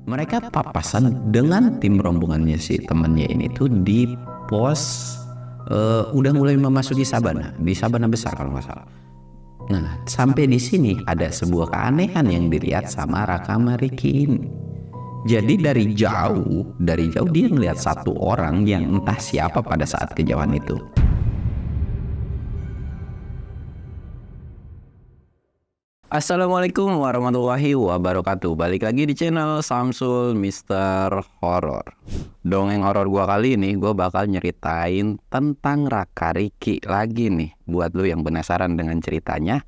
Mereka papasan dengan tim rombongannya si temennya ini tuh di pos udah mulai memasuki Sabana, di Sabana besar kalau nggak salah. Nah, sampai di sini ada sebuah keanehan yang dilihat sama Raka sama Ricky ini. Jadi dari jauh dia ngelihat satu orang yang entah siapa pada saat kejauhan itu. Assalamualaikum warahmatullahi wabarakatuh. Balik lagi di channel Samsul Mister Horror. Dongeng horor gua kali ini gua bakal nyeritain tentang Raka Ricky lagi nih. Buat lu yang penasaran dengan ceritanya,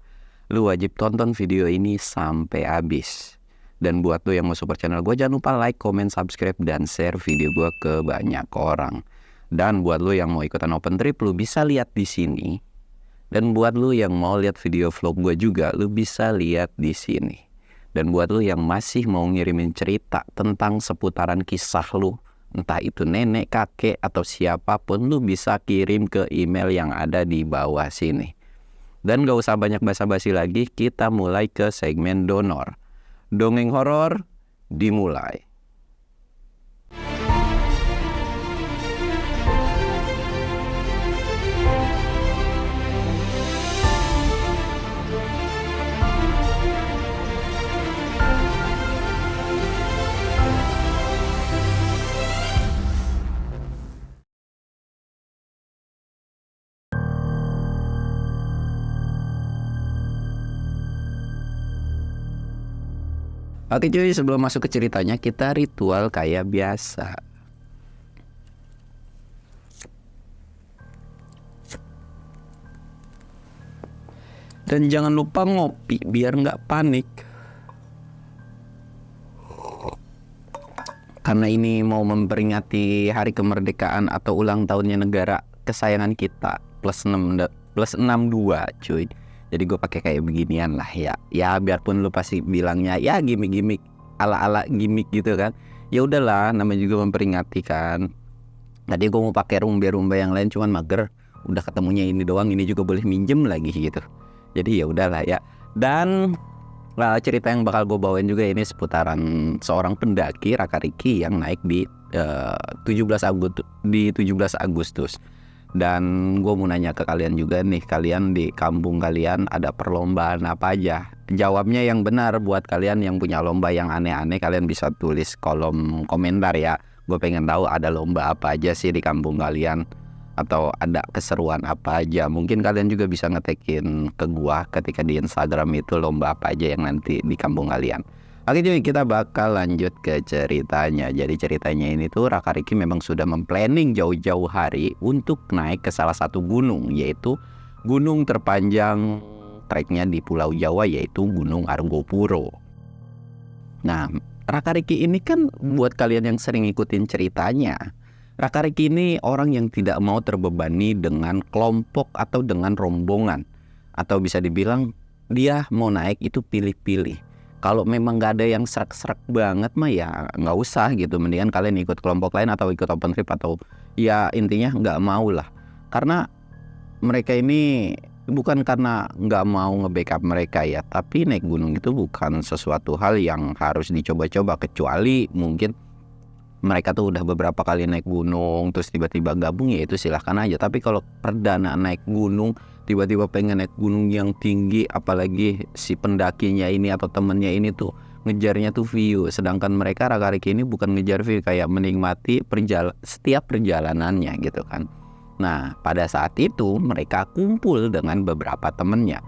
lu wajib tonton video ini sampai habis. Dan buat lu yang mau support channel gua, jangan lupa like, comment, subscribe, dan share video gua ke banyak orang. Dan buat lu yang mau ikutan open trip, lu bisa lihat di sini. Dan buat lu yang mau lihat video vlog gue juga, lu bisa lihat di sini. Dan buat lu yang masih mau ngirimin cerita tentang seputaran kisah lu, entah itu nenek, kakek, atau siapapun, lu bisa kirim ke email yang ada di bawah sini. Dan gak usah banyak basa-basi lagi, kita mulai ke segmen donor. Dongeng horor dimulai. Oke cuy, sebelum masuk ke ceritanya, kita ritual kayak biasa. Dan jangan lupa ngopi biar nggak panik. Karena ini mau memperingati hari kemerdekaan atau ulang tahunnya negara kesayangan kita plus 62 cuy. Jadi gue pakai kayak beginian lah ya. Ya biarpun lu pasti bilangnya ya gimmick ala gimmick gitu kan. Ya udahlah, namanya juga memperingati kan. Tadi gue mau pakai rumba yang lain cuman mager. Udah ketemunya ini doang, ini juga boleh minjem lagi gitu. Jadi ya udahlah ya. Dan cerita yang bakal gue bawain juga ini seputaran seorang pendaki Raka Ricky yang naik di 17 Agustus. Dan gue mau nanya ke kalian juga nih, kalian di kampung kalian ada perlombaan apa aja? Jawabnya yang benar. Buat kalian yang punya lomba yang aneh-aneh, kalian bisa tulis kolom komentar ya. Gue pengen tahu ada lomba apa aja sih di kampung kalian, atau ada keseruan apa aja. Mungkin kalian juga bisa ngetekin ke gua ketika di Instagram itu lomba apa aja yang nanti di kampung kalian. Oke cuy, kita bakal lanjut ke ceritanya. Jadi ceritanya ini tuh Raka Ricky memang sudah memplanning jauh-jauh hari untuk naik ke salah satu gunung, yaitu gunung terpanjang treknya di Pulau Jawa, yaitu Gunung Argopuro. Nah, Raka Ricky ini kan buat kalian yang sering ngikutin ceritanya, Raka Ricky ini orang yang tidak mau terbebani dengan kelompok atau dengan rombongan. Atau bisa dibilang dia mau naik itu pilih-pilih. Kalau memang gak ada yang serak-serak banget mah ya gak usah gitu. Mendingan kalian ikut kelompok lain atau ikut open trip, atau ya intinya gak mau lah. Karena mereka ini bukan karena gak mau nge-backup mereka ya, tapi naik gunung itu bukan sesuatu hal yang harus dicoba-coba. Kecuali mungkin mereka tuh udah beberapa kali naik gunung terus tiba-tiba gabung, ya itu silahkan aja. Tapi kalau perdana naik gunung, tiba-tiba pengen naik gunung yang tinggi, apalagi si pendakinya ini atau temennya ini tuh ngejarnya tuh view, sedangkan mereka Raka Ricky ini bukan ngejar view, kayak menikmati setiap perjalanannya gitu kan. Nah pada saat itu mereka kumpul dengan beberapa temennya.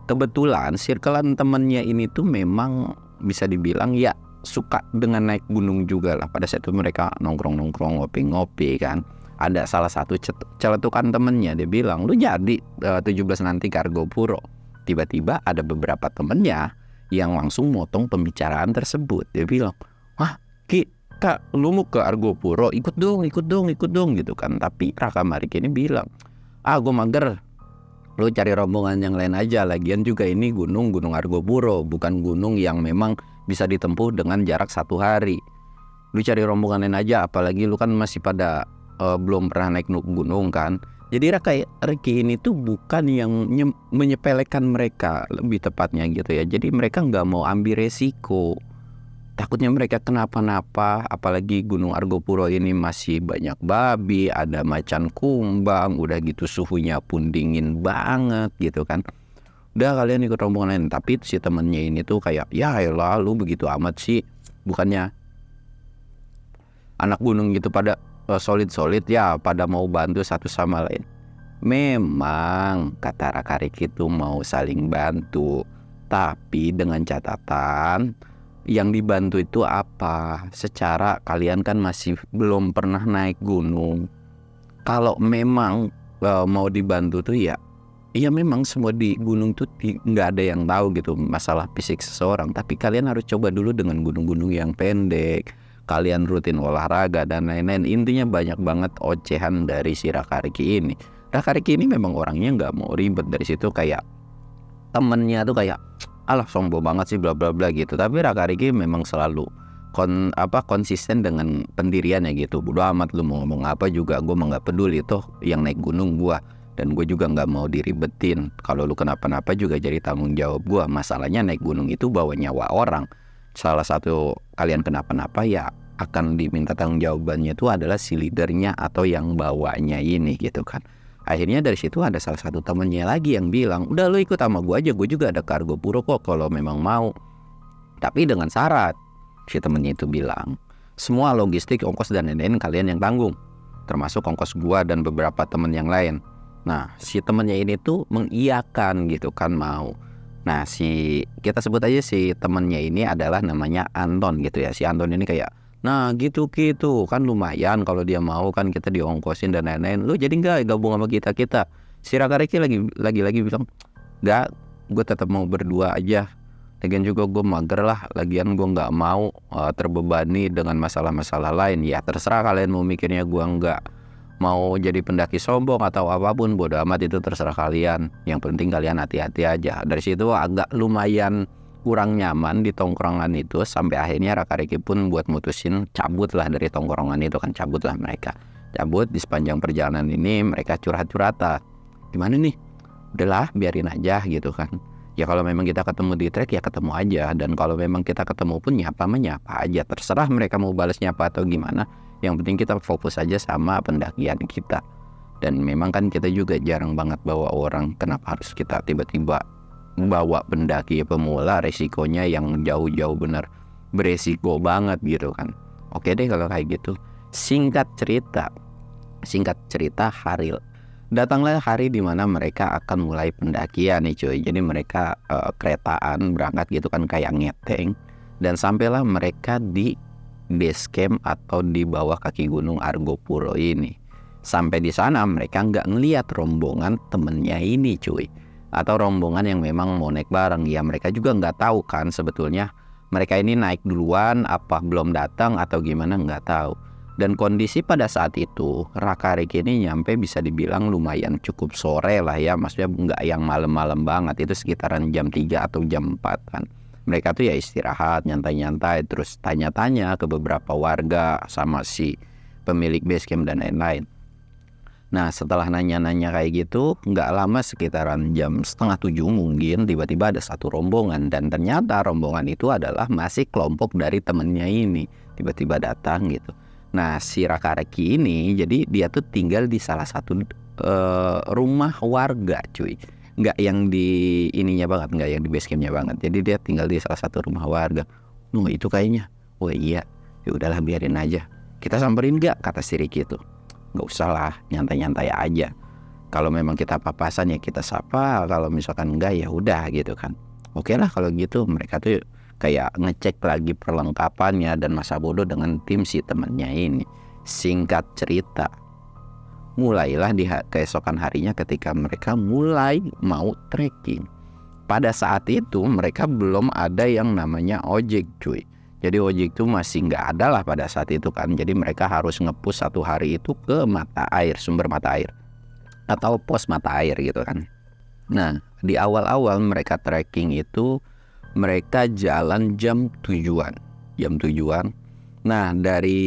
Kebetulan circlean temennya ini tuh memang bisa dibilang ya suka dengan naik gunung juga lah. Pada saat itu mereka nongkrong ngopi kan. Ada salah satu celetukan temennya, dia bilang, lu jadi 17 nanti ke Argopuro. Tiba-tiba ada beberapa temennya yang langsung motong pembicaraan tersebut. Dia bilang, wah Ki, Kak, lu mau ke Argopuro, ikut dong gitu kan. Tapi Raka Ricky ini bilang, gue mager, lu cari rombongan yang lain aja. Lagian juga ini gunung Argopuro, bukan gunung yang memang bisa ditempuh dengan jarak 1 hari. Lu cari rombongan lain aja, apalagi lu kan masih pada belum pernah naik gunung kan. Jadi Raka Ricky ini tuh bukan yang menyepelekan mereka, lebih tepatnya gitu ya. Jadi mereka nggak mau ambil resiko. takutnya mereka kenapa-napa. Apalagi Gunung Argopuro ini masih banyak babi, ada macan kumbang, udah gitu suhunya pun dingin banget gitu kan. Udah kalian ikut rombongan lain. Tapi si temennya ini tuh kayak, ya elah lu begitu amat sih, bukannya anak gunung gitu pada solid-solid ya, pada mau bantu satu sama lain. Memang kata Raka Riki itu mau saling bantu, tapi dengan catatan yang dibantu itu apa? Secara kalian kan masih belum pernah naik gunung. Kalau memang mau dibantu tuh ya memang semua di gunung tuh nggak ada yang tahu gitu masalah fisik seseorang. Tapi kalian harus coba dulu dengan gunung-gunung yang pendek. Kalian rutin olahraga dan lain-lain. Intinya banyak banget ocehan dari si Raka Riki ini. Raka Riki ini memang orangnya nggak mau ribet. Dari situ kayak temennya tuh kayak, alah sombong banget sih bla bla bla gitu. Tapi Raka Riki memang selalu konsisten dengan pendiriannya gitu. Bodo amat lu mau ngomong apa juga, gue mah nggak peduli. Toh yang naik gunung gue, dan gue juga nggak mau diribetin. Kalau lu kenapa-napa juga jadi tanggung jawab gue. Masalahnya naik gunung itu bawa nyawa orang. Salah satu kalian kenapa-napa ya akan diminta tanggung jawabannya itu adalah si leadernya atau yang bawanya ini gitu kan. Akhirnya dari situ ada salah satu temennya lagi yang bilang, udah lu ikut sama gue aja, gue juga ada ke Argopuro kok kalau memang mau. Tapi dengan syarat, si temennya itu bilang, semua logistik, ongkos dan lain-lain kalian yang tanggung, termasuk ongkos gue dan beberapa temen yang lain. Nah si temennya ini tuh mengiyakan gitu kan mau. Nah kita sebut aja si temennya ini adalah namanya Anton gitu ya. Si Anton ini kayak, nah gitu kan lumayan kalau dia mau kan kita diongkosin dan lain-lain. Lu jadi nggak gabung sama kita? Si Raka Riki lagi bilang, nggak, gue tetap mau berdua aja. Lagian juga gue mager lah. Lagian gue nggak mau terbebani dengan masalah-masalah lain. Ya terserah kalian mau mikirnya gue nggak mau jadi pendaki sombong atau apapun, bodo amat, itu terserah kalian. Yang penting kalian hati-hati aja. Dari situ agak lumayan kurang nyaman di tongkrongan itu, sampai akhirnya Raka Riki pun buat mutusin cabut lah dari tongkrongan itu kan. Cabut lah mereka. Cabut. Di sepanjang perjalanan ini mereka curhat-curhatan. Gimana nih? Udahlah biarin aja gitu kan. Ya kalau memang kita ketemu di trek ya ketemu aja. Dan kalau memang kita ketemu pun nyapa aja. Terserah mereka mau balas nyapa atau gimana. Yang penting kita fokus aja sama pendakian kita. Dan memang kan kita juga jarang banget bawa orang. Kenapa harus kita tiba-tiba bawa pendaki pemula? Resikonya yang jauh-jauh bener beresiko banget gitu kan. Oke deh kalau kayak gitu. Singkat cerita datanglah hari dimana mereka akan mulai pendakian nih cuy. Jadi mereka keretaan berangkat gitu kan kayak ngeteng. Dan sampailah mereka di base camp atau di bawah kaki gunung Argopuro ini. Sampai di sana mereka nggak ngeliat rombongan temennya ini cuy, atau rombongan yang memang mau naik bareng. Ya mereka juga nggak tahu kan sebetulnya mereka ini naik duluan apa belum datang atau gimana, nggak tahu. Dan kondisi pada saat itu Raka Riki ini nyampe bisa dibilang lumayan cukup sore lah ya. Maksudnya nggak yang malam-malam banget, itu sekitaran jam 3 atau jam 4 kan. Mereka tuh ya istirahat, nyantai-nyantai, terus tanya-tanya ke beberapa warga sama si pemilik base camp dan lain-lain. Nah setelah nanya-nanya kayak gitu, nggak lama sekitaran jam 6:30 mungkin, tiba-tiba ada satu rombongan. Dan ternyata rombongan itu adalah masih kelompok dari temennya ini. Tiba-tiba datang gitu. Nah si Raka Riki ini, jadi dia tuh tinggal di salah satu rumah warga cuy. Nggak yang di ininya banget, nggak yang di base campnya banget. Jadi dia tinggal di salah satu rumah warga. Itu kayaknya, oh iya, ya udahlah biarin aja. Kita samperin nggak, kata si Riki itu. Nggak usah lah, nyantai-nyantai aja. Kalau memang kita papasan ya kita sapa. Kalau misalkan enggak ya udah gitu kan. Oke lah kalau gitu. Mereka tuh kayak ngecek lagi perlengkapannya dan masa bodoh dengan tim si temennya ini. Singkat cerita, mulailah di keesokan harinya ketika mereka mulai mau trekking. Pada saat itu mereka belum ada yang namanya ojek cuy. Jadi ojek itu masih nggak ada lah pada saat itu kan. Jadi mereka harus nge-push satu hari itu ke mata air, sumber mata air atau pos mata air gitu kan. Nah di awal-awal mereka trekking itu mereka jalan jam tujuan. Nah dari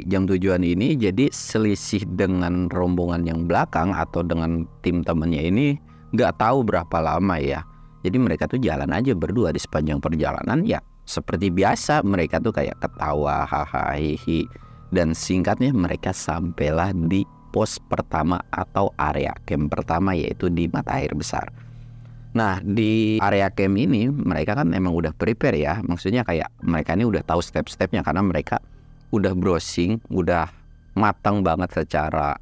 jam tujuan ini jadi selisih dengan rombongan yang belakang atau dengan tim temennya ini nggak tahu berapa lama ya. Jadi mereka tuh jalan aja berdua di sepanjang perjalanan ya seperti biasa mereka tuh kayak ketawa hahaha hihi. Dan singkatnya mereka sampailah di pos pertama atau area camp pertama, yaitu di mata air besar. Nah di area camp ini mereka kan emang udah prepare ya, maksudnya kayak mereka ini udah tahu step-stepnya karena mereka udah browsing, udah matang banget secara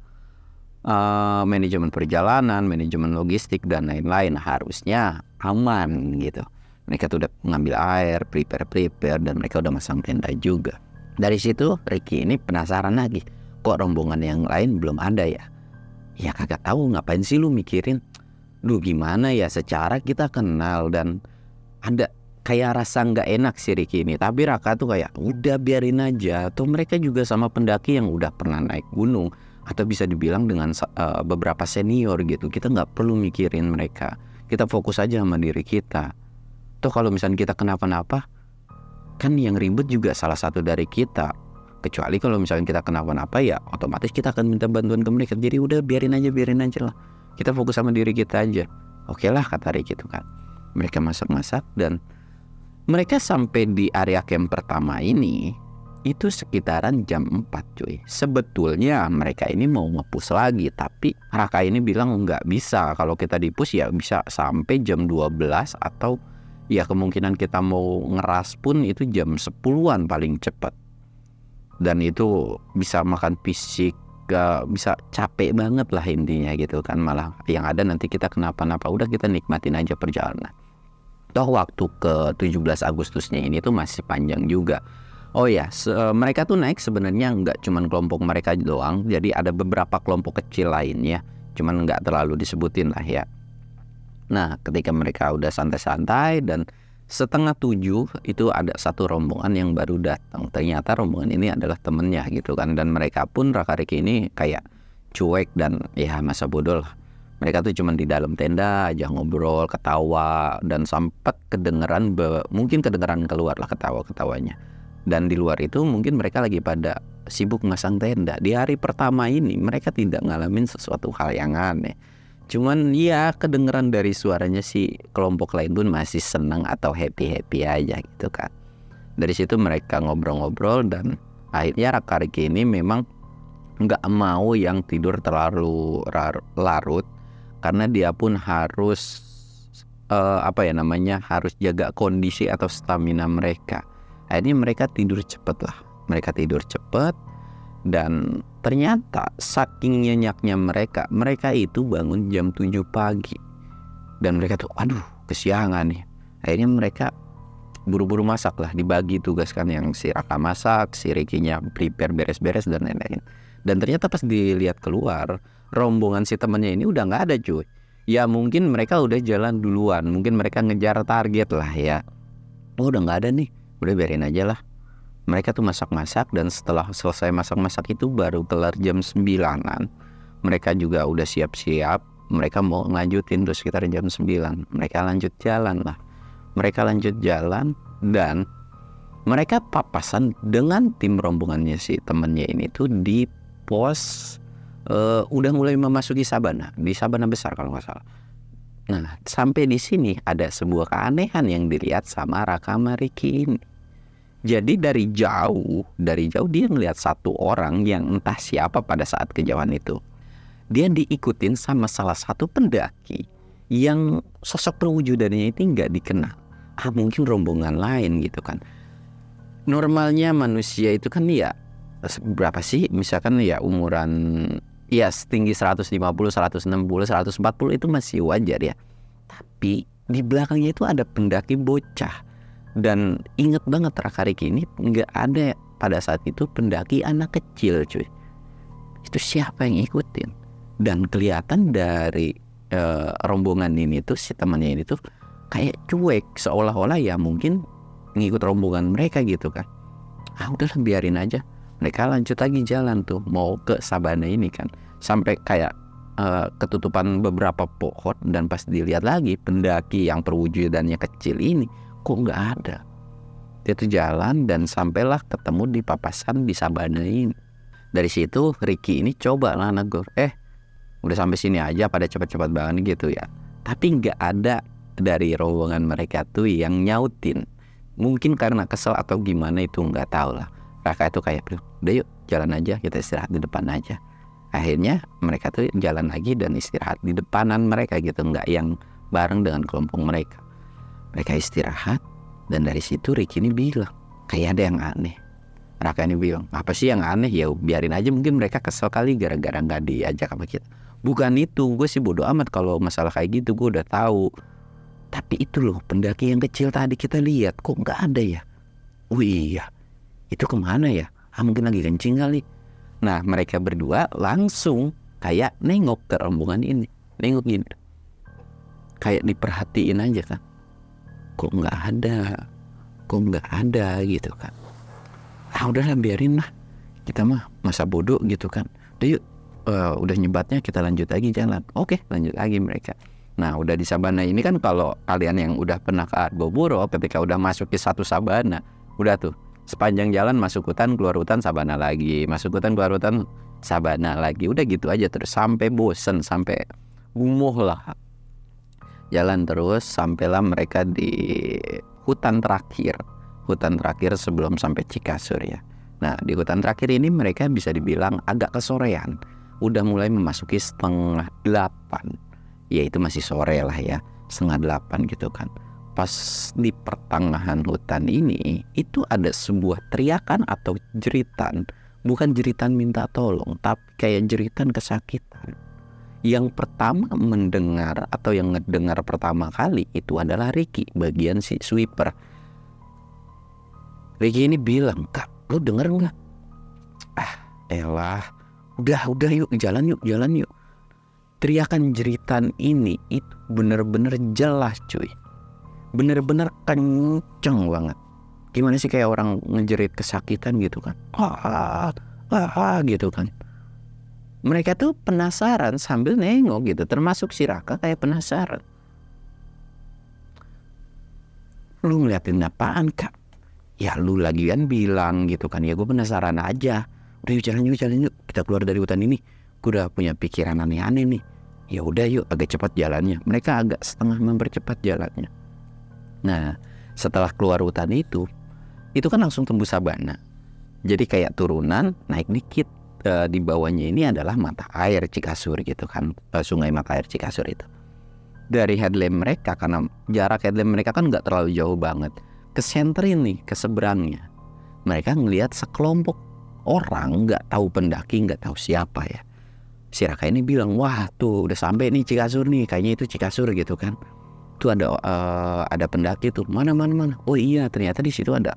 manajemen perjalanan, manajemen logistik dan lain-lain, harusnya aman gitu. Mereka tuh udah ngambil air, prepare dan mereka udah masang tenda juga. Dari situ Ricky ini penasaran lagi, kok rombongan yang lain belum ada ya? Ya kagak tahu, ngapain sih lu mikirin? Duh gimana ya, secara kita kenal dan ada kayak rasa nggak enak si Ricky ini. Tapi Raka tuh kayak udah biarin aja. Tuh mereka juga sama pendaki yang udah pernah naik gunung, atau bisa dibilang dengan beberapa senior gitu. Kita nggak perlu mikirin mereka. Kita fokus aja sama diri kita. Tuh kalau misalnya kita kenapa-napa, kan yang ribet juga salah satu dari kita. Kecuali kalau misalnya kita kenapa-napa ya otomatis kita akan minta bantuan ke mereka. Jadi udah biarin aja lah. Kita fokus sama diri kita aja. Oke lah kata Ricky itu kan. Mereka masak-masak dan mereka sampai di area camp pertama ini itu sekitaran jam 4 cuy. Sebetulnya mereka ini mau nge-push lagi, tapi Raka ini bilang nggak bisa. Kalau kita di-push ya bisa sampai jam 12 atau ya kemungkinan kita mau ngeras pun itu jam 10-an paling cepat. Dan itu bisa makan fisik, bisa capek banget lah intinya gitu kan. Malah yang ada nanti kita kenapa-napa, udah kita nikmatin aja perjalanan. Toh waktu ke 17 Agustusnya ini tuh masih panjang juga. Oh ya, mereka tuh naik sebenarnya nggak cuman kelompok mereka doang. Jadi ada beberapa kelompok kecil lainnya, cuman nggak terlalu disebutin lah ya. Nah ketika mereka udah santai-santai dan setengah 7 itu ada satu rombongan yang baru datang. Ternyata rombongan ini adalah temennya gitu kan. Dan mereka pun Raka Ricky ini kayak cuek dan ya masa bodoh lah. Mereka tuh cuman di dalam tenda aja ngobrol, ketawa, dan sempat kedengeran mungkin kedengeran keluar lah ketawa-ketawanya. Dan di luar itu mungkin mereka lagi pada sibuk masang tenda. Di hari pertama ini mereka tidak ngalamin sesuatu hal yang aneh. Cuman ya kedengeran dari suaranya si kelompok lain pun masih senang atau happy-happy aja gitu kan. Dari situ mereka ngobrol-ngobrol dan akhirnya Raka Ricky ini memang nggak mau yang tidur terlalu larut. Karena dia pun harus harus jaga kondisi atau stamina mereka. Akhirnya mereka tidur cepet lah. Mereka tidur cepet. Dan ternyata saking nyenyaknya mereka itu bangun jam 7 pagi. Dan mereka tuh aduh kesiangan nih. Akhirnya mereka buru-buru masak lah. Dibagi tugas kan, yang si Raka masak, si Ricky-nya prepare beres-beres dan lain-lain. Dan ternyata pas dilihat keluar, rombongan si temennya ini udah gak ada cuy. Ya mungkin mereka udah jalan duluan. Mungkin mereka ngejar target lah ya. Oh udah gak ada nih, udah biarin aja lah. Mereka tuh masak-masak dan setelah selesai masak-masak itu baru kelar jam 9-an. Mereka juga udah siap-siap. Mereka mau ngelanjutin tuh sekitar jam 9. Mereka lanjut jalan lah. Mereka lanjut jalan dan mereka papasan dengan tim rombongannya si temennya ini tuh di pos udah mulai memasuki sabana. Di sabana besar kalau nggak salah. Nah sampai di sini ada sebuah keanehan yang dilihat sama Raka sama Ricky ini. Jadi dari jauh dia ngelihat satu orang yang entah siapa pada saat kejauhan itu. Dia diikutin sama salah satu pendaki yang sosok perwujudannya itu nggak dikenal. Mungkin rombongan lain gitu kan. Normalnya manusia itu kan ya berapa sih? Misalkan ya umuran ya setinggi 150, 160, 140 itu masih wajar ya. Tapi di belakangnya itu ada pendaki bocah. Dan inget banget Raka Ricky ini nggak ada pada saat itu pendaki anak kecil cuy. Itu siapa yang ikutin? Dan kelihatan dari rombongan ini tuh si temannya ini tuh kayak cuek, seolah-olah ya mungkin ngikut rombongan mereka gitu kan. Udahlah biarin aja. Mereka lanjut lagi jalan tuh mau ke sabana ini kan. Sampai kayak ketutupan beberapa pohon dan pas dilihat lagi pendaki yang perwujudannya kecil ini kok nggak ada. Dia tuh jalan dan sampailah ketemu di papasan di sabana ini. Dari situ Ricky ini coba lah negur, udah sampai sini aja pada cepat-cepat banget gitu ya. Tapi nggak ada dari rombongan mereka tuh yang nyautin. Mungkin karena kesel atau gimana itu nggak tahu lah. Raka itu kayak udah yuk jalan aja, kita istirahat di depan aja. Akhirnya mereka tuh jalan lagi dan istirahat di depanan mereka gitu, nggak yang bareng dengan kelompok mereka. Mereka istirahat dan dari situ Ricky ini bilang kayak ada yang aneh. Raka ini bilang apa sih yang aneh, ya biarin aja, mungkin mereka kesel kali gara-gara nggak diajak sama kita. Bukan itu, gue sih bodo amat kalau masalah kayak gitu, gue udah tahu. Tapi itu loh pendaki yang kecil tadi kita lihat kok nggak ada ya. Oh iya, itu kemana ya? Mungkin lagi kencing kali. Nah mereka berdua langsung kayak nengok ke rombongan ini, nengok gini, kayak diperhatiin aja kan. Kok nggak ada gitu kan. Udahlah biarin lah, kita mah masa bodoh gitu kan. Udah yuk, udah nyebatnya kita lanjut lagi jalan. Oke, lanjut lagi mereka. Nah udah di sabana ini kan, kalau kalian yang udah pernah ke Arboboro, ketika udah masuk ke satu sabana, udah tuh sepanjang jalan masuk hutan, keluar hutan, sabana lagi, masuk hutan, keluar hutan, sabana lagi. Udah gitu aja terus sampai bosen, sampai gumuh lah. Jalan terus sampailah mereka di hutan terakhir sebelum sampai Cikasur ya. Nah di hutan terakhir ini mereka bisa dibilang agak kesorean, udah mulai memasuki 7:30. Ya itu masih sore lah ya, 7:30 gitu kan. Pas di pertengahan hutan ini itu ada sebuah teriakan atau jeritan. Bukan jeritan minta tolong, tapi kayak jeritan kesakitan. Yang pertama mendengar atau yang ngedengar pertama kali itu adalah Ricky, bagian si sweeper. Ricky ini bilang, "Kak, lu denger gak?" Elah, udah yuk jalan yuk. Teriakan jeritan ini itu bener-bener jelas cuy. Bener-bener kenceng banget. Gimana sih, kayak orang ngejerit kesakitan gitu kan. Gitu kan. Mereka tuh penasaran sambil nengok gitu. Termasuk si Raka kayak penasaran. Lu ngeliatin apaan kak? Ya lu lagi kan bilang gitu kan. Ya gue penasaran aja. Udah yuk jalan yuk. Kita keluar dari hutan ini. Gue udah punya pikiran aneh-aneh nih. Ya udah yuk, agak cepat jalannya. Mereka agak setengah mempercepat jalannya. Nah setelah keluar hutan itu kan langsung tembus sabana. Jadi kayak turunan, naik dikit. Di bawahnya ini adalah mata air Cikasur gitu kan. Sungai mata air Cikasur itu. Dari headlamp mereka, karena jarak headlamp mereka kan gak terlalu jauh banget, ke center ini, ke seberangnya, mereka ngelihat sekelompok orang, gak tahu pendaki, gak tahu siapa ya. Si Raka ini bilang, wah tuh udah sampai nih Cikasur nih, kayaknya itu Cikasur gitu kan. Tuh ada pendaki tuh, mana. Oh iya, ternyata di situ ada,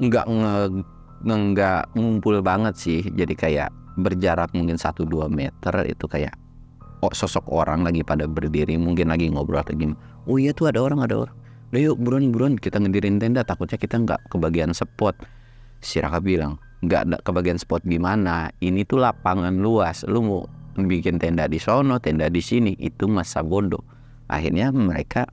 nggak ngumpul banget sih. Jadi kayak berjarak mungkin 1-2 meter itu kayak sosok orang lagi pada berdiri, mungkin lagi ngobrol atau gimana. Oh iya tuh ada orang. Udah yuk buruan kita ngedirin tenda, takutnya kita nggak kebagian spot. Si Raka bilang, nggak kebagian spot gimana, ini tuh lapangan luas, lu mau bikin tenda di sono, tenda di sini, itu masa bodoh. Akhirnya mereka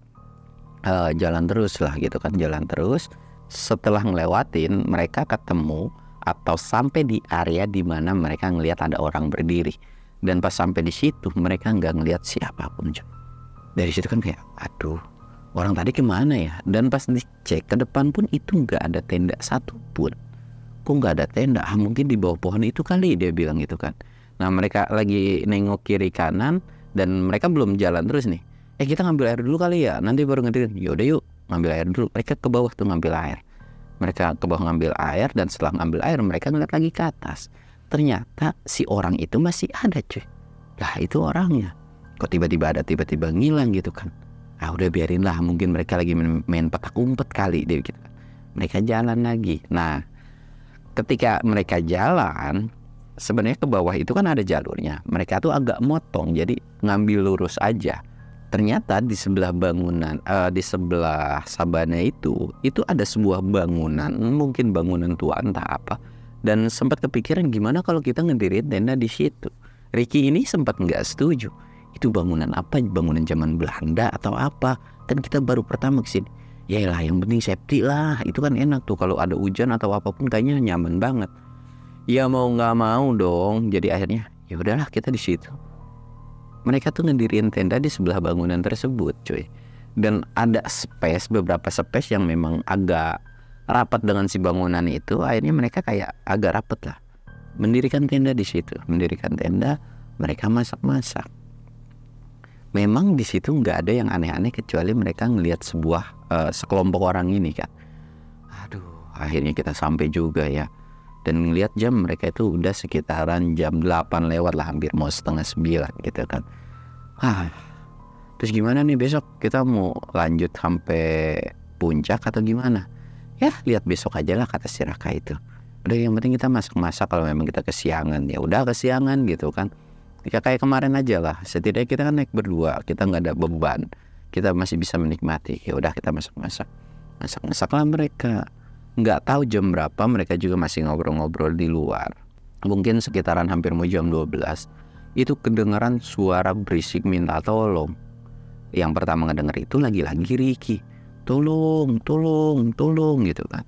jalan terus lah gitu kan, jalan terus. Setelah ngelewatin, mereka ketemu atau sampai di area di mana mereka ngelihat ada orang berdiri. Dan pas sampai di situ mereka nggak ngelihat siapapun. Dari situ kan kayak, aduh, orang tadi kemana ya? Dan pas dicek ke depan pun itu nggak ada tenda satupun. Kok nggak ada tenda? Mungkin di bawah pohon itu kali, dia bilang gitu kan. Nah mereka lagi nengok kiri kanan dan mereka belum jalan terus nih. Kita ngambil air dulu kali ya, nanti baru ngedirin. Yaudah yuk ngambil air dulu. Mereka ke bawah tuh ngambil air. Mereka ke bawah ngambil air, dan setelah ngambil air mereka ngeliat lagi ke atas. Ternyata si orang itu masih ada cuy. Lah itu orangnya. Kok tiba-tiba ada, tiba-tiba ngilang gitu kan. Udah biarin lah, mungkin mereka lagi main petak umpet kali deh gitu kan. Mereka jalan lagi. Nah ketika mereka jalan, sebenarnya ke bawah itu kan ada jalurnya. Mereka tuh agak motong, jadi ngambil lurus aja. Ternyata di sebelah bangunan, di sebelah sabana itu ada sebuah bangunan, mungkin bangunan tua entah apa. Dan sempat kepikiran gimana kalau kita ngedirin tenda di situ. Ricky ini sempat nggak setuju. Itu bangunan apa? Bangunan zaman Belanda atau apa? Kan kita baru pertama kesini. Yaelah, yang penting safety lah. Itu kan enak tuh, kalau ada hujan atau apapun kayaknya nyaman banget. Ya mau nggak mau dong. Jadi akhirnya ya udahlah kita di situ. Mereka tuh ngedirin tenda di sebelah bangunan tersebut cuy. Dan ada beberapa space yang memang agak rapat dengan si bangunan itu, akhirnya mereka kayak agak rapat lah, mendirikan tenda di situ, mereka masak-masak. Memang di situ nggak ada yang aneh-aneh kecuali mereka ngelihat sekelompok orang ini kan. Aduh, akhirnya kita sampai juga ya. Dan ngelihat jam, mereka itu udah sekitaran jam 8 lewat lah, hampir mau setengah 9 gitu kan. Terus gimana nih besok, kita mau lanjut sampai puncak atau gimana? Ya lihat besok aja lah, kata si Raka itu. Udah, yang penting kita masak-masak, kalau memang kita kesiangan ya udah kesiangan gitu kan. Ya kayak kemarin aja lah, setidaknya kita kan naik berdua, kita nggak ada beban, kita masih bisa menikmati. Ya udah, kita masaklah mereka. Nggak tahu jam berapa, mereka juga masih ngobrol-ngobrol di luar. Mungkin sekitaran hampir mau jam 12, itu kedengaran suara berisik minta tolong. Yang pertama ngedenger itu lagi-lagi Ricky. Tolong gitu kan.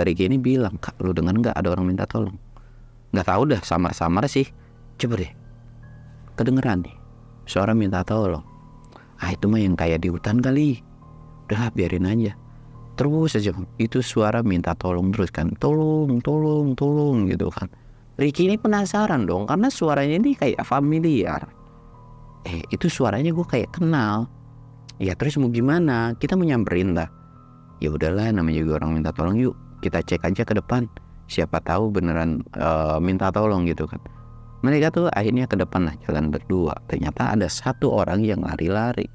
Ricky ini bilang, "Kak, lu dengar nggak ada orang minta tolong?" Nggak tahu dah, samar-samar sih. Coba deh, kedengeran nih suara minta tolong. Itu mah yang kayak di hutan kali. Udah, biarin aja. Terus aja itu suara minta tolong terus kan. Tolong gitu kan. Ricky ini penasaran dong, karena suaranya ini kayak familiar. Itu suaranya gue kayak kenal. Ya terus mau gimana? Kita mau nyamperin lah. Ya udahlah, namanya juga orang minta tolong, yuk kita cek aja ke depan. Siapa tahu beneran minta tolong gitu kan. Mereka tuh akhirnya ke depan lah, jalan berdua. Ternyata ada satu orang yang lari-lari.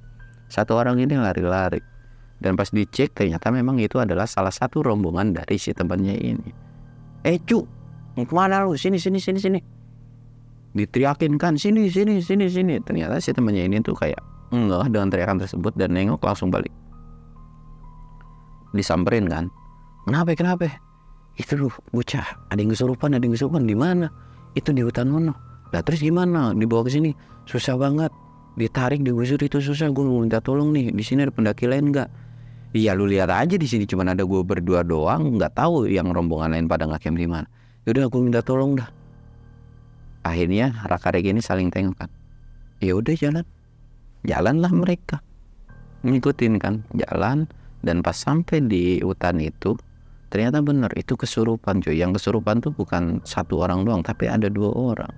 Dan pas dicek ternyata memang itu adalah salah satu rombongan dari si temannya ini. Cuk, mau kemana lu? Sini. Diteriakin kan, sini. Ternyata si temannya ini tuh kayak enggak dengan teriakan tersebut dan nengok langsung balik. Disamperin kan. Kenapa? Itu loh bocah, ada yang kesurupan di mana? Itu di hutan mana? Lah terus gimana? Dibawa ke sini susah banget. Ditarik, digusur itu susah. Gue mau minta tolong nih. Di sini ada pendaki lain nggak? Iya, lu lihat aja di sini cuma ada gue berdua doang. Nggak tahu yang rombongan lain pada nge-camp di mana. Yaudah, gue minta tolong dah. Akhirnya Raka-Reki ini saling tengok kan. Ya udah, jalanlah mereka. Ngikutin kan, jalan. Dan pas sampai di hutan itu, ternyata benar itu kesurupan cuy. Yang kesurupan tuh bukan satu orang doang, tapi ada 2 orang.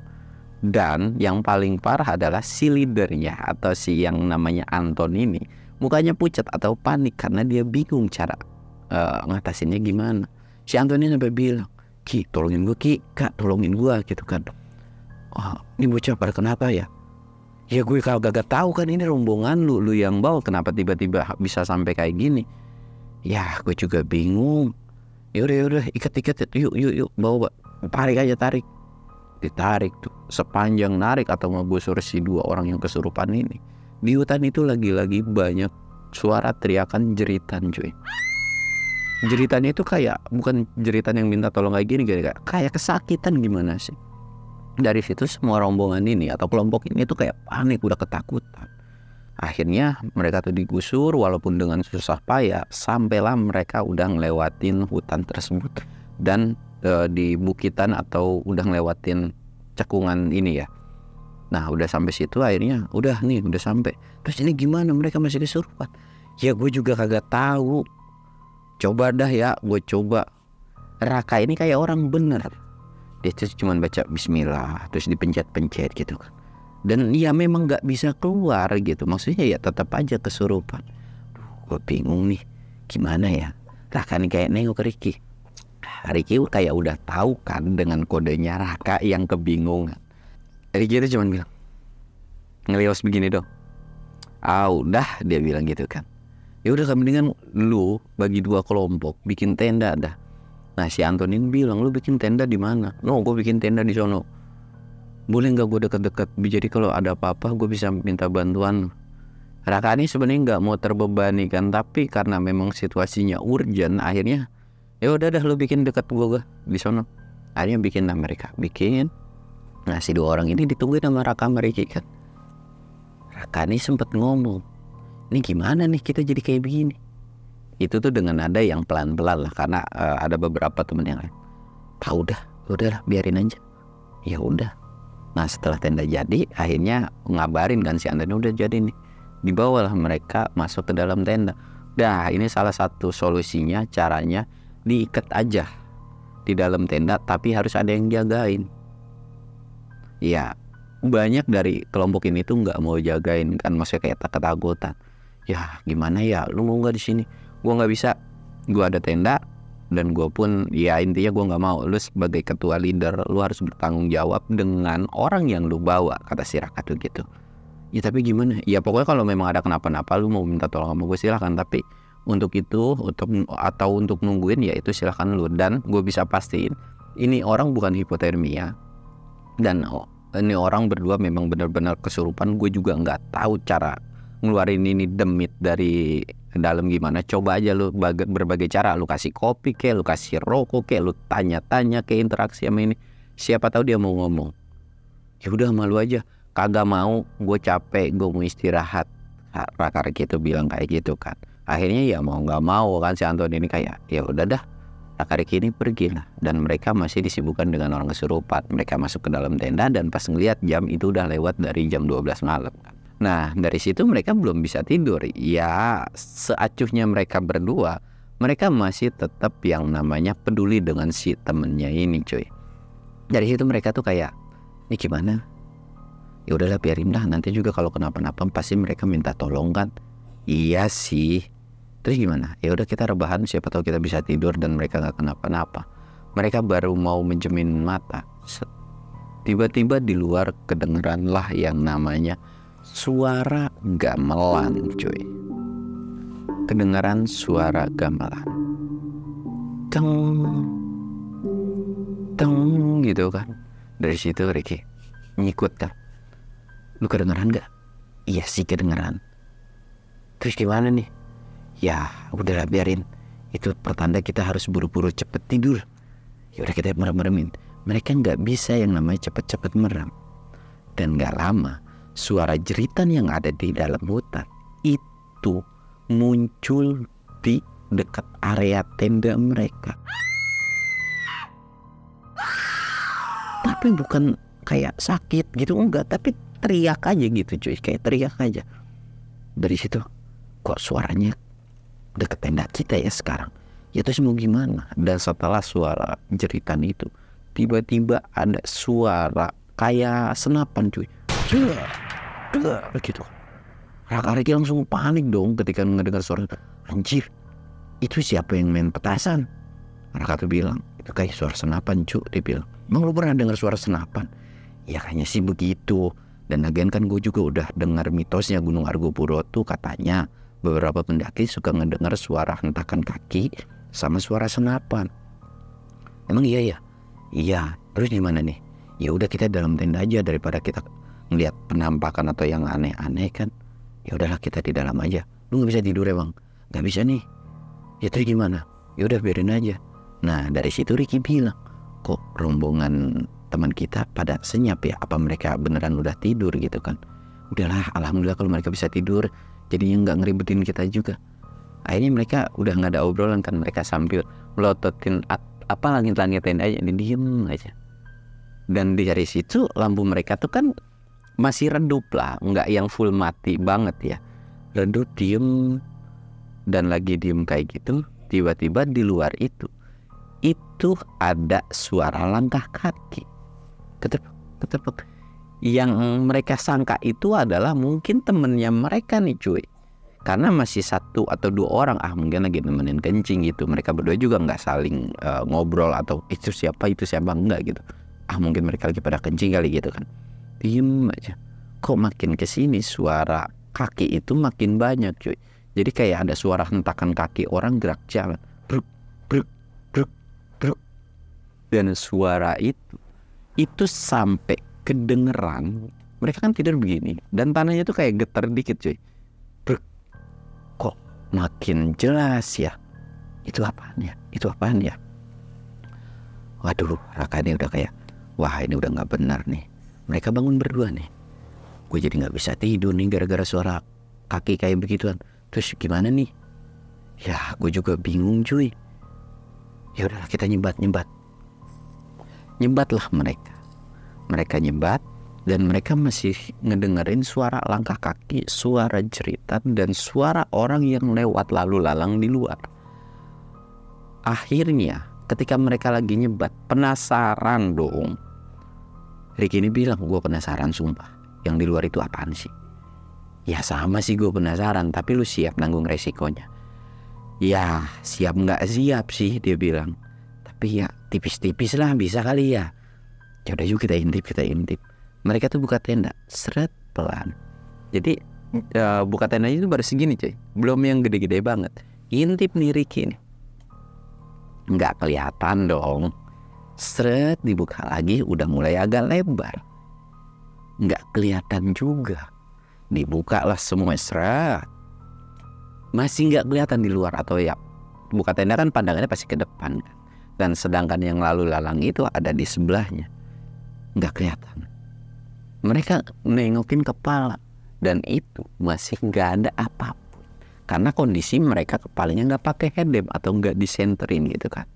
Dan yang paling parah adalah si leadernya atau si yang namanya Anton ini, mukanya pucat atau panik karena dia bingung cara ngatasinnya gimana. Si Anton ini sampai bilang, "Ki, tolongin gue Ki, Kak, tolongin gue," gitu kan. Ini bocah pada kenapa ya? Ya gue kagak tahu kan, ini rombongan lu yang bawa, kenapa tiba-tiba bisa sampai kayak gini? Ya gue juga bingung. Yaudah ikat yuk bawa, tarik. Ditarik tuh sepanjang narik atau ngegusur si 2 orang yang kesurupan ini. Di hutan itu lagi-lagi banyak suara teriakan jeritan cuy. Jeritannya itu kayak bukan jeritan yang minta tolong kayak gini, kayak kesakitan gimana sih. Dari situ semua rombongan ini atau kelompok ini tuh kayak panik, udah ketakutan. Akhirnya mereka tuh digusur walaupun dengan susah payah, sampailah mereka udah ngelewatin hutan tersebut dan di bukitan atau udah ngelewatin cekungan ini ya. Nah udah sampai situ akhirnya udah sampai. Terus ini gimana, mereka masih kesurupan? Ya gue juga kagak tahu. Coba dah ya, gue coba. Raka ini kayak orang bener. Dia tuh cuma baca bismillah terus dipencet-pencet gitu kan. Dan ya memang gak bisa keluar gitu. Maksudnya ya tetap aja kesurupan. Gue bingung nih, gimana ya. Raka nih kayak nengok ke Ricky. Ricky kayak udah tahu kan dengan kodenya Raka yang kebingungan. Ricky itu cuma bilang, ngelios begini dong. Udah, dia bilang gitu kan. Ya udah, mendingan lu bagi 2 kelompok, bikin tenda dah. Nah si Antonin bilang, lu bikin tenda di mana? No, gue bikin tenda di sono. Boleh nggak gue deket-deket? Jadi kalau ada apa-apa gue bisa minta bantuan. Raka ini sebenarnya nggak mau terbebani kan, tapi karena memang situasinya urgent, akhirnya ya udah dah lu bikin deket gue di sono. Akhirnya bikin lah mereka, bikin. Nah si 2 orang ini ditungguin sama Raka mereka kan. Raka ini sempet ngomong, ini gimana nih kita jadi kayak begini? Itu tuh dengan nada yang pelan-pelan lah, karena ada beberapa temen yang lain. Udahlah biarin aja. Ya udah. Nah setelah tenda jadi, akhirnya ngabarin kan si Anton udah jadi nih. Dibawalah mereka masuk ke dalam tenda. Dah, ini salah satu solusinya, caranya diikat aja di dalam tenda, tapi harus ada yang jagain. Ya, banyak dari kelompok ini tuh nggak mau jagain kan, maksudnya kayak ketakutan. Ya gimana ya, lu mau nggak di sini? Gua nggak bisa, gua ada tenda dan gua pun ya intinya gua nggak mau. Lu sebagai ketua leader, lu harus bertanggung jawab dengan orang yang lu bawa, kata si Raka tuh gitu. Ya tapi gimana? Ya pokoknya kalau memang ada kenapa-napa lu mau minta tolong sama gue silahkan, tapi untuk itu untuk nungguin ya itu silahkan lu. Dan gue bisa pastiin ini orang bukan hipotermia, dan ini orang berdua memang benar-benar kesurupan. Gue juga nggak tahu cara ngeluarin ini demit dari dalam gimana. Coba aja lu berbagai cara, lu kasih kopi kayak, lu kasih rokok kayak, lu tanya-tanya kayak interaksi sama ini, siapa tahu dia mau ngomong. Ya udah malu aja, kagak mau, gue capek, gue mau istirahat. Raka gitu bilang kayak gitu kan. Akhirnya ya mau nggak mau kan si Anton ini kayak ya udah dah, Raka ini pergi lah. Dan mereka masih disibukkan dengan orang kesurupan. Mereka masuk ke dalam tenda dan pas ngeliat jam itu udah lewat dari jam 12 malam kan. Nah dari situ mereka belum bisa tidur. Ya seacuhnya mereka berdua, mereka masih tetap yang namanya peduli dengan si temennya ini cuy. Dari situ mereka tuh kayak, ini gimana? Ya udahlah biarin lah, nanti juga kalau kenapa-napa pasti mereka minta tolong kan. Iya sih. Terus gimana? Ya udah kita rebahan, siapa tahu kita bisa tidur dan mereka nggak kenapa-napa. Mereka baru mau menjemin mata, tiba-tiba di luar kedengeran lah yang namanya suara gamelan cuy. Kedengeran suara gamelan, teng teng gitu kan. Dari situ Ricky nyikut kan, lu kedengeran gak? Iya sih kedengeran. Terus gimana nih? Ya udahlah biarin, itu pertanda kita harus buru-buru cepet tidur. Ya udah kita merem-meremin. Mereka nggak bisa yang namanya cepet-cepet merem. Dan nggak lama suara jeritan yang ada di dalam hutan itu muncul di dekat area tenda mereka. Tapi bukan kayak sakit gitu, enggak, tapi teriak aja gitu cuy, kayak teriak aja. Dari situ kok suaranya deket tenda kita ya sekarang. Ya terus mau gimana? Dan setelah suara jeritan itu, tiba-tiba ada suara kayak senapan cuy. Gitu. Raka langsung panik dong ketika mendengar suara. Anjir, itu siapa yang main petasan? Raka tuh bilang, itu kayak suara senapan cuy. Dia bilang, emang lu pernah dengar suara senapan? Ya kayaknya sih begitu. Dan lagian kan gue juga udah dengar mitosnya Gunung Argopuro tuh katanya beberapa pendaki suka ngedengar suara hentakan kaki sama suara senapan. Emang iya ya? Iya. Terus gimana nih? Ya udah kita dalam tenda aja daripada kita ngeliat penampakan atau yang aneh-aneh kan. Ya udahlah kita di dalam aja. Lu nggak bisa tidur emang? Nggak bisa nih. Ya terus gimana? Ya udah biarin aja. Nah dari situ Ricky bilang, kok rombongan teman kita pada senyap ya? Apa mereka beneran udah tidur gitu kan? Udahlah, alhamdulillah kalau mereka bisa tidur, jadinya nggak ngeribetin kita juga. Akhirnya mereka udah nggak ada obrolan kan, mereka sambil melototin apa langit-langitin aja, diem aja. Dan dari situ lampu mereka tuh kan masih redup lah, nggak yang full mati banget ya, redup diem. Dan lagi diem kayak gitu, tiba-tiba di luar itu ada suara langkah kaki, ketepuk. Yang mereka sangka itu adalah mungkin temennya mereka nih cuy, karena masih satu atau dua orang, mungkin lagi nemenin kencing gitu. Mereka berdua juga nggak saling ngobrol atau itu siapa enggak gitu. Mungkin mereka lagi pada kencing kali gitu kan. Diem aja. Kok makin kesini suara kaki itu makin banyak cuy. Jadi kayak ada suara hentakan kaki orang gerak jalan, bruk bruk bruk bruk. Dan suara itu sampai kedengeran. Mereka kan tidur begini dan tanahnya tuh kayak getar dikit cuy. Bruk. Kok makin jelas ya? Itu apaan ya? Waduh, Raka ini udah kayak, wah ini udah gak benar nih. Mereka bangun berdua nih. Gue jadi gak bisa tidur nih gara-gara suara kaki kayak begituan. Terus gimana nih? Ya gue juga bingung cuy. Ya udahlah kita nyebat lah mereka. Mereka nyebat Dan mereka masih ngedengerin suara langkah kaki, suara jeritan, dan suara orang yang lewat lalu lalang di luar. Akhirnya ketika mereka lagi nyebat, penasaran dong. Ricky ini bilang, gue penasaran sumpah, yang di luar itu apaan sih? Ya sama sih, gue penasaran, tapi lu siap nanggung resikonya? Ya siap gak siap sih, dia bilang. Tapi ya tipis-tipis lah, bisa kali ya. Ya udah yuk kita intip. Mereka tuh buka tenda, seret pelan. Jadi buka tendanya itu baru segini cuy, belum yang gede-gede banget. Intip nih Ricky nih, nggak kelihatan dong. Seret dibuka lagi, udah mulai agak lebar. Nggak kelihatan juga. Dibuka lah semua, seret. Masih nggak kelihatan di luar, atau ya buka tenda kan pandangannya pasti ke depan kan. Dan sedangkan yang lalu lalang itu ada di sebelahnya, nggak kelihatan. Mereka nengokin kepala, dan itu masih nggak ada apapun. Karena kondisi mereka kepalanya nggak pakai headlamp atau nggak disenterin gitu kan,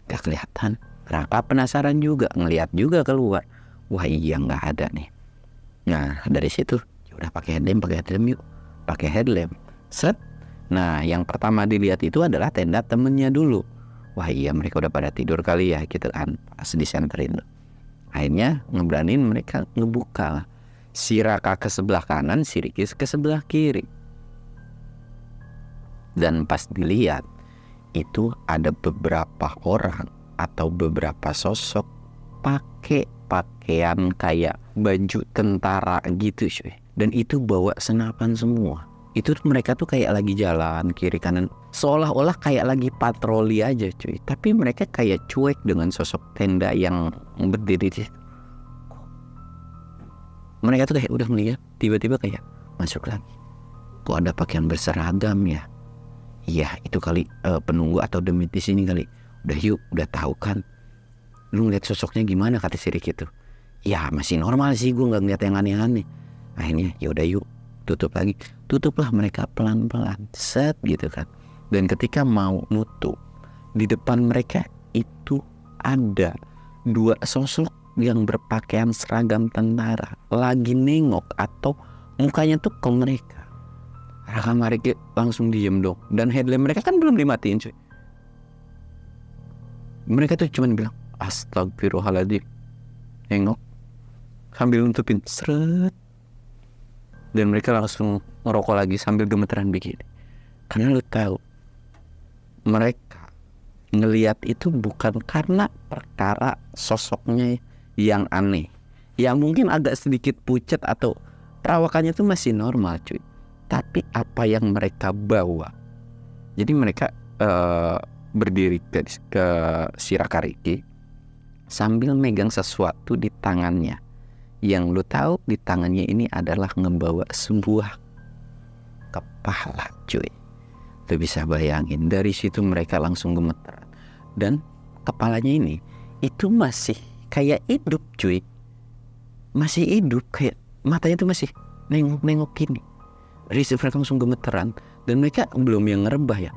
nggak kelihatan. Mereka penasaran juga, ngelihat juga keluar. Wah iya nggak ada nih. Nah dari situ, udah pakai headlamp yuk, pakai headlamp. Set. Nah yang pertama dilihat itu adalah tenda temennya dulu. Wah iya mereka udah pada tidur kali ya gitu kan, pas disenterin. Akhirnya ngeberanin mereka ngebuka. Si Raka ke sebelah kanan, si Ricky ke sebelah kiri. Dan pas dilihat, itu ada beberapa orang atau beberapa sosok pakai pakaian kayak baju tentara gitu cuy. Dan itu bawa senapan semua. Itu mereka tuh kayak lagi jalan kiri kanan, seolah-olah kayak lagi patroli aja cuy. Tapi mereka kayak cuek dengan sosok tenda yang berdiri di situ. Mereka tuh kayak udah melihat, tiba-tiba kayak masuk lagi. Kok ada pakaian berseragam ya? Iya itu kali penunggu atau demit di sini kali. Udah yuk, udah tahu kan. Lu ngeliat sosoknya gimana, kata si Ricky tuh. Ya masih normal sih, gue nggak ngeliat yang aneh-aneh. Akhirnya ya udah yuk, tutup lagi. Tutuplah mereka pelan-pelan, set gitu kan. Dan ketika mau nutup, di depan mereka itu ada dua sosok yang berpakaian seragam tentara, lagi nengok atau mukanya tuh ke mereka. Raka Mariki langsung diem dong. Dan headlamp mereka kan belum dimatiin cuy. Mereka tuh cuman bilang astagfirullahaladzim, nengok sambil nutupin, seret. Dan mereka langsung ngerokok lagi sambil gemeteran begini. Karena lu tahu, mereka ngelihat itu bukan karena perkara sosoknya yang aneh, yang mungkin agak sedikit pucat atau perawakannya tuh masih normal cuy. Tapi apa yang mereka bawa. Jadi mereka berdiri ke si Raka Ricky sambil megang sesuatu di tangannya. Yang lu tahu di tangannya ini adalah ngebawa sebuah kepala cuy. Lu bisa bayangin, dari situ mereka langsung gemeteran. Dan kepalanya ini itu masih kayak hidup cuy. Masih hidup, kayak matanya tuh masih nengok-nengok gini. Dari situ mereka langsung gemeteran. Dan mereka belum yang ngerebah ya.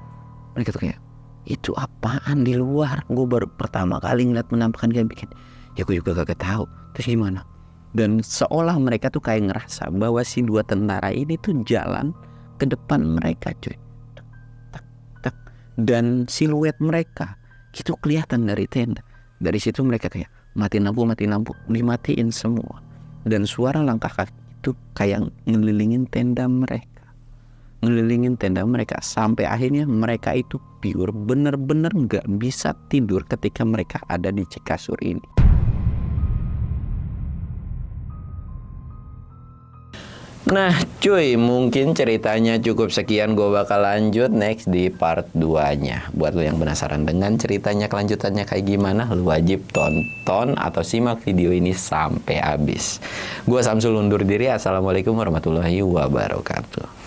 Mereka tuh kayak, itu apaan di luar? Gue baru pertama kali ngeliat penampakan kayak bikin. Ya gue juga gak tahu. Terus gimana? Dan seolah mereka tuh kayak ngerasa bahwa si dua tentara ini tuh jalan ke depan mereka cuy. Tak, tak, tak. Dan siluet mereka itu kelihatan dari tenda. Dari situ mereka kayak matiin lampu, dimatiin semua. Dan suara langkah kaki itu kayak ngelilingin tenda mereka. Sampai akhirnya mereka itu pure bener-bener gak bisa tidur ketika mereka ada di Cikasur ini. Nah cuy, mungkin ceritanya cukup sekian. Gue bakal lanjut next di part 2-nya. Buat lo yang penasaran dengan ceritanya kelanjutannya kayak gimana, lo wajib tonton atau simak video ini sampai habis. Gue Samsul undur diri. Assalamualaikum warahmatullahi wabarakatuh.